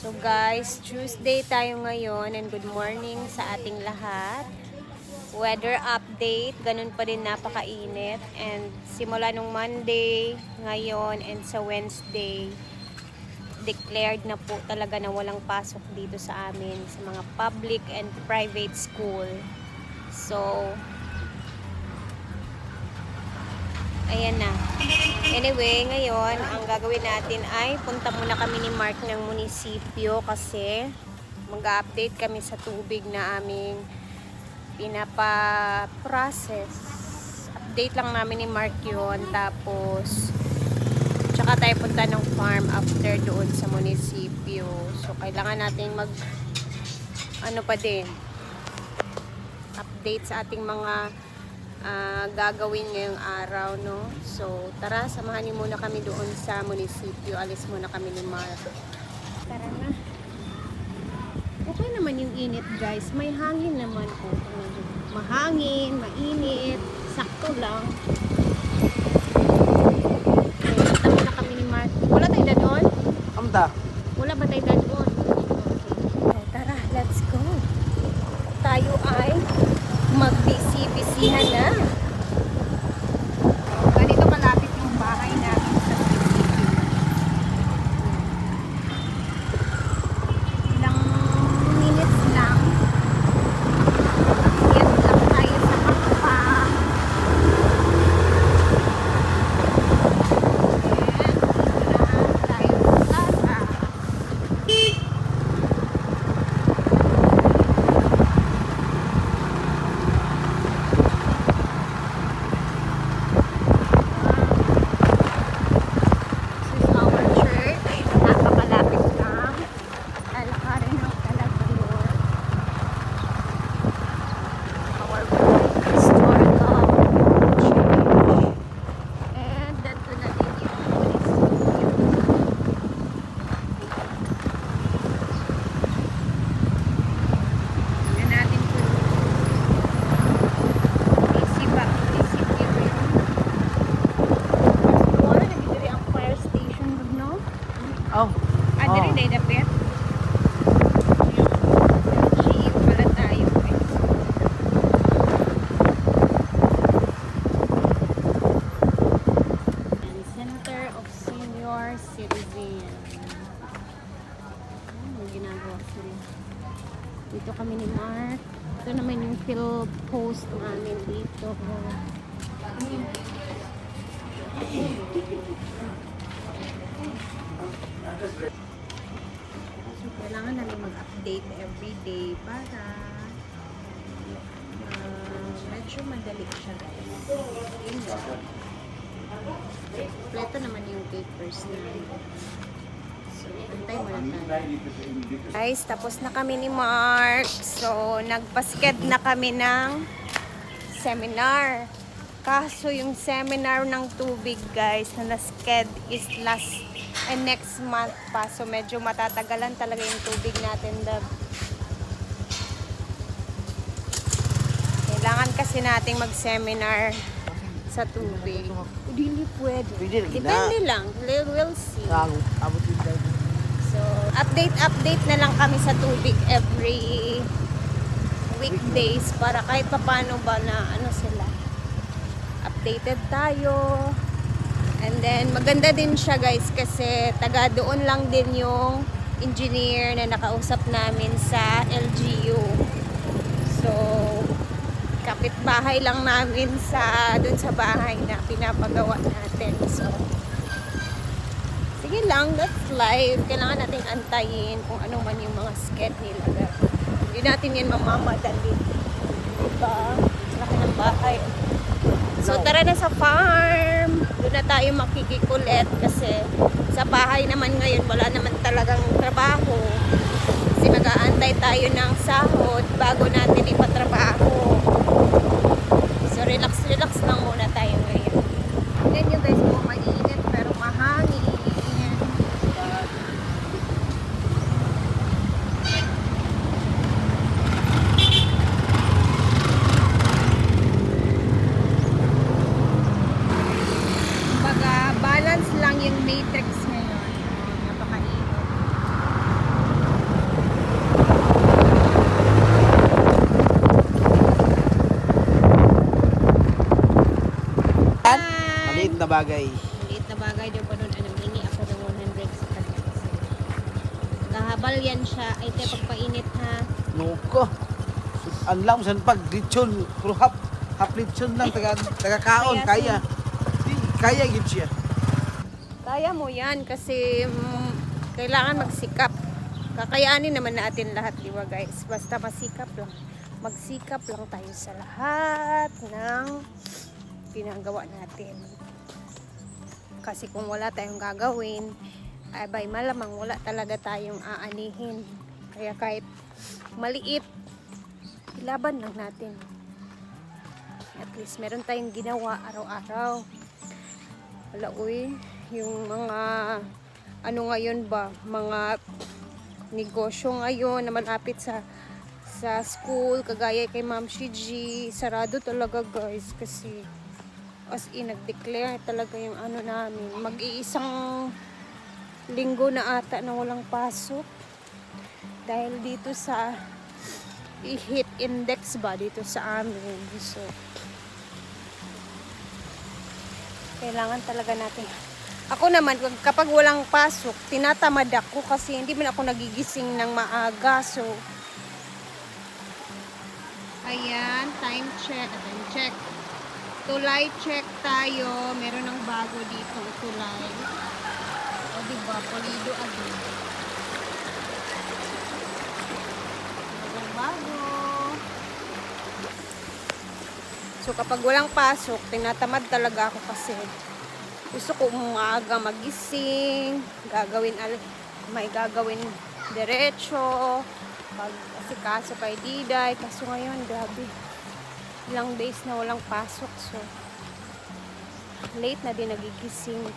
So guys, Tuesday tayo ngayon and good morning sa ating lahat. Weather update, ganun pa rin napakainit. And simula nung Monday, ngayon and sa Wednesday, declared na po talaga na walang pasok dito sa amin sa mga public and private school. So, ayan na. Anyway, ngayon, ang gagawin natin ay punta muna kami ni Mark ng munisipyo kasi mag-update kami sa tubig na aming pinapa-process. Update lang namin ni Mark yun. Tapos, tsaka tayo punta ng farm after doon sa munisipyo. So, kailangan natin update sa ating mga gagawin ngayong araw, no? So, tara, samahan niyo muna kami doon sa munisipyo. Alis muna kami ni Mark. Tara na. Okay naman yung init, guys. May hangin naman po. Mahangin, mainit. Sakto lang. So, punta muna kami ni Mark. Wala tayo na doon? Amda. Wala ba tayo na doon? Okay. So, tara, let's go. Tayo ay magbisi-bisihan na. Ganito kalapit yung bahay namin sa munisipyo. Ilang minutes lang. Akyat lang tayo sa pagpa. And tayo sa plaza. Oh. Adri day dapit. Chief pala tayo, guys. And Center of Senior Citizen. May ginagawa sila. Dito kami ni Mark. Ito naman yung field post namin dito. So, kailangan namin mag-update everyday para medyo madali siya, guys. Yun lang. Kompleto naman yung papers na. So, antay mo lang tayo. Guys, tapos na kami ni Mark. So, nagpasked na kami ng seminar. Kaso yung seminar ng tubig, guys, na nasked is next month pa. So, medyo matatagalan talaga yung tubig natin. Kailangan kasi nating mag-seminar sa tubig. Hindi pwede. Depende lang. We'll see. So, update na lang kami sa tubig every weekdays para kahit paano ba na sila. Updated tayo. And then, maganda din siya, guys, kasi taga doon lang din yung engineer na nakausap namin sa LGU. So, kapitbahay lang namin doon sa bahay na pinapagawa natin. So, sige lang, that's life. Kailangan natin antayin kung ano man yung mga schedule nila. Hindi natin yan mamamadali. Diba? Laki ng bahay. So, tara na sa farm. Doon na tayo makikikulit kasi sa bahay naman ngayon wala naman talagang trabaho. Kasi mag-aantay tayo ng sahod bago natin ipatrabaho. So, relax lang muna tayo ngayon. Tignan nyo, guys, kung mainit pero mahangin. Balance lang yung matrix ngayon. Napakainit. na bagay. Maliit na bagay daw pa doon. Anong hingi ako ng 100 sa kanya. Kahabal yan siya. Ay, te, pagpainit ha. Nuko. Ang lang san pag lechon, puro half lechon lang taga kaon kaya. Di kaya gid siya. Kaya mo yan kasi kailangan magsikap. Kakayanin naman natin lahat, di ba guys? Basta masikap lang. Magsikap lang tayo sa lahat ng ginagawa natin. Kasi kung wala tayong gagawin, ay bay malamang wala talaga tayong aanihin. Kaya kahit maliit, ilaban lang natin. At least meron tayong ginawa araw-araw. Wala uy, yung mga ano ngayon ba, mga negosyo ngayon na malapit sa school, kagaya kay Ma'am Shiji, sarado talaga guys kasi as in nag-declare talaga yung ano namin. Mag-iisang linggo na ata na walang pasok dahil dito sa heat index ba dito sa amin. So kailangan talaga natin. Ako naman, kapag walang pasok, tinatamad ako kasi hindi man ako nagigising ng maaga. So, ayan, time check. Tulay check tayo. Meron ng bago dito, tulay. O, diba, polido agad. Bago. So, kapag walang pasok, tinatamad talaga ako kasi gusto ko umaga magising, may gagawin diretso, pag-asikaso kay Diday. Kaso ngayon, grabe, ilang days na walang pasok. So, late na din nagigising.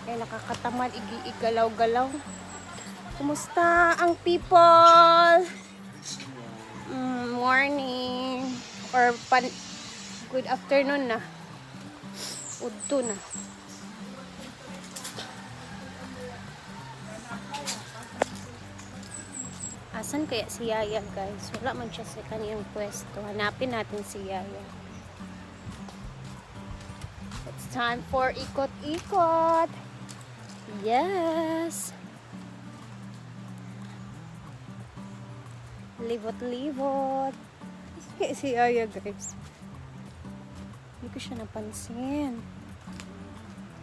Kaya nakakatamad, igalaw-galaw. Kumusta ang people? Morning. Or good afternoon na. Udto na. Asan kaya si Yaya guys? Wala man siya sa kaniyang pwesto. Hanapin natin si Yaya. It's time for ikot-ikot. Yes. Libot-libot. Kaya si Yaya guys. Hindi ko siya napansin.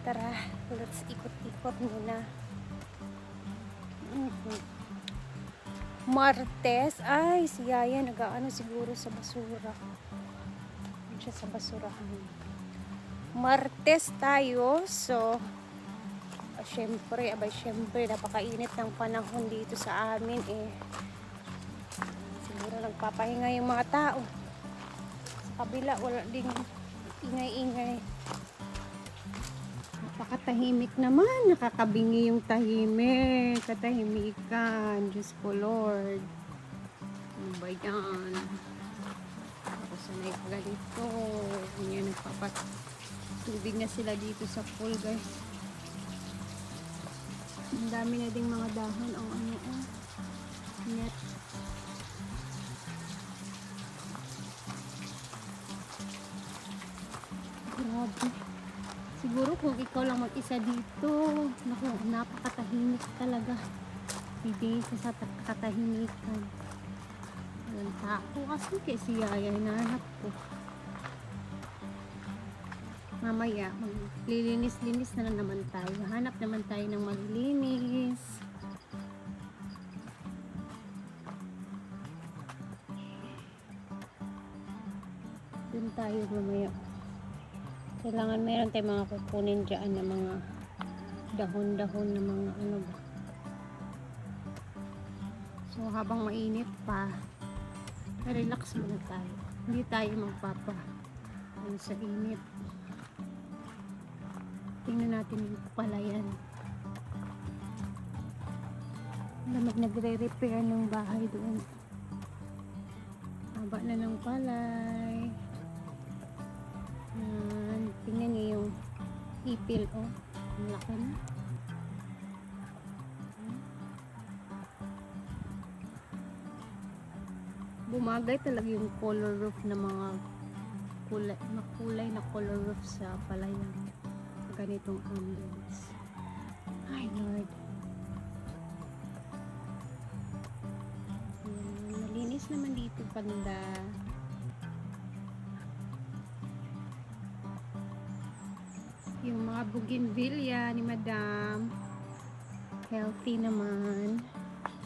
Tara, let's ikot-ikot muna. Martes, ay si Yaya nag-aano siguro sa basura. Ano siya sa basurahan. Martes tayo, so syempre, napakainit ng panahon dito sa amin eh. Siguro nagpapahinga yung mga tao. Sa kabila, wala ding ingay-ingay. Napakatahimik naman. Nakakabingi yung tahimik. Katahimikan. Diyos ko Lord. Ano ba yan? Ako sanay ka ganito. Yan, nagpapatubig na sila dito sa pool guys. Ang dami na ding mga dahon. Ang ano net. Grabe. Siguro kung ikaw lang mag-isa dito, naku, napakatahimik talaga. Bibigay ka sa katahimikan. Walang tao kasi kay si Yaya, hinahanap ko. Mamaya, maglilinis-linis na naman tayo. Hanap naman tayo ng maglilinis. Doon tayo mamaya. Kailangan meron tayong mga kukunin dyan na mga dahon-dahon na mga ano ba. So habang mainit pa, relax muna tayo. Hindi tayo magpapa ano sa init. Tingnan natin yung palayan. Lamag nagre-repair ng bahay doon. Haba na ng palay. Tingnan niyo yung ipil, oh. Ang laki na. Bumagay talaga yung color roof na mga kulay na color roof sa palayan. ganitong ambience. Ay, Lord. Malinis naman dito, banda. Yung mga bougainvillea ni Madam. Healthy naman.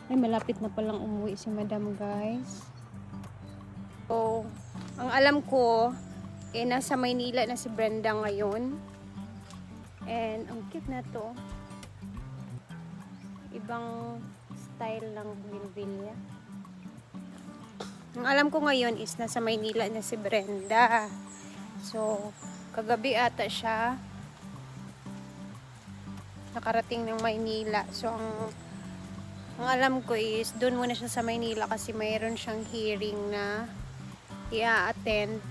Ay, malapit na palang umuwi si Madam, guys. So, ang alam ko, nasa Maynila na si Brenda ngayon. And, ang cute na to. Ibang style ng bougainvillea. Ang alam ko ngayon is nasa Maynila na si Brenda. So, kagabi ata siya nakarating ng Maynila. So, ang alam ko is doon muna siya sa Maynila kasi mayroon siyang hearing na i-attend.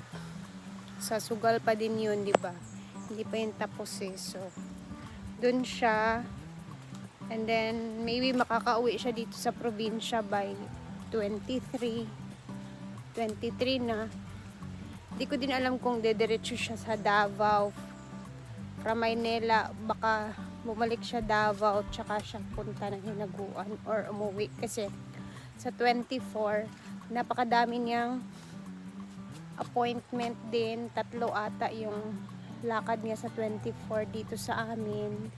Sa Sugal pa din yun, di ba? Hindi pa yun tapos eh. So, doon siya. And then, maybe makakauwi siya dito sa probinsya by 23 na. Hindi ko din alam kung dediretso siya sa Davao. From Maynila, baka bumalik siya Davao, tsaka siya punta ng Hinaguan or umuwi. Kasi sa 24, napakadami niyang appointment din. 3 ata yung lakad niya sa 24 dito sa amin.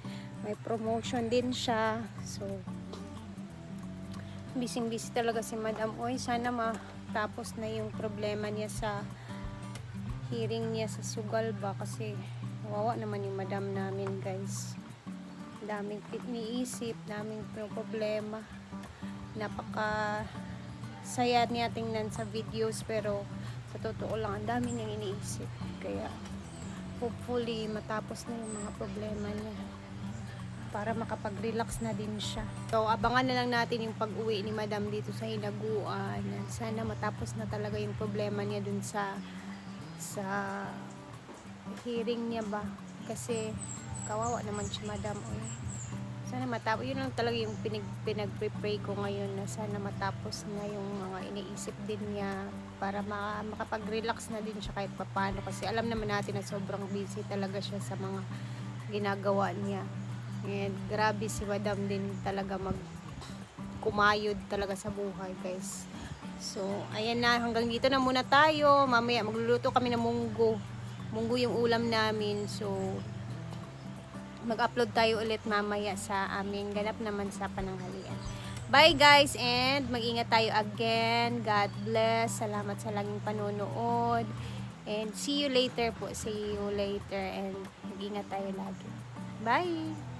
May promotion din siya. So, busy talaga si Madam. Oy, sana matapos na yung problema niya sa hearing niya sa Sugal ba. Kasi wawa naman yung Madam namin, guys. Daming iniisip, daming problema. Napaka saya niya tingnan sa videos, pero sa totoo lang, ang dami niyang iniisip. Kaya, hopefully, matapos na yung mga problema niya para makapag-relax na din siya. So, abangan na lang natin yung pag-uwi ni Madam dito sa Hinaguan. Sana matapos na talaga yung problema niya dun sa hearing niya ba. Kasi, kawawa naman si Madam. Sana matapos. Yun lang talaga yung pinag-pray ko ngayon na sana matapos na yung mga iniisip din niya para makapag-relax na din siya kahit papano. Kasi alam naman natin na sobrang busy talaga siya sa mga ginagawa niya. And grabe si Madam din talaga kumayod talaga sa buhay, guys. So, ayan na. Hanggang dito na muna tayo. Mamaya magluluto kami ng munggo. Munggo yung ulam namin. So, mag-upload tayo ulit mamaya sa aming ganap naman sa pananghalian. Bye, guys, and mag-ingat tayo again. God bless. Salamat sa laging panonood. And see you later po. See you later. And mag-ingat tayo lagi. Bye!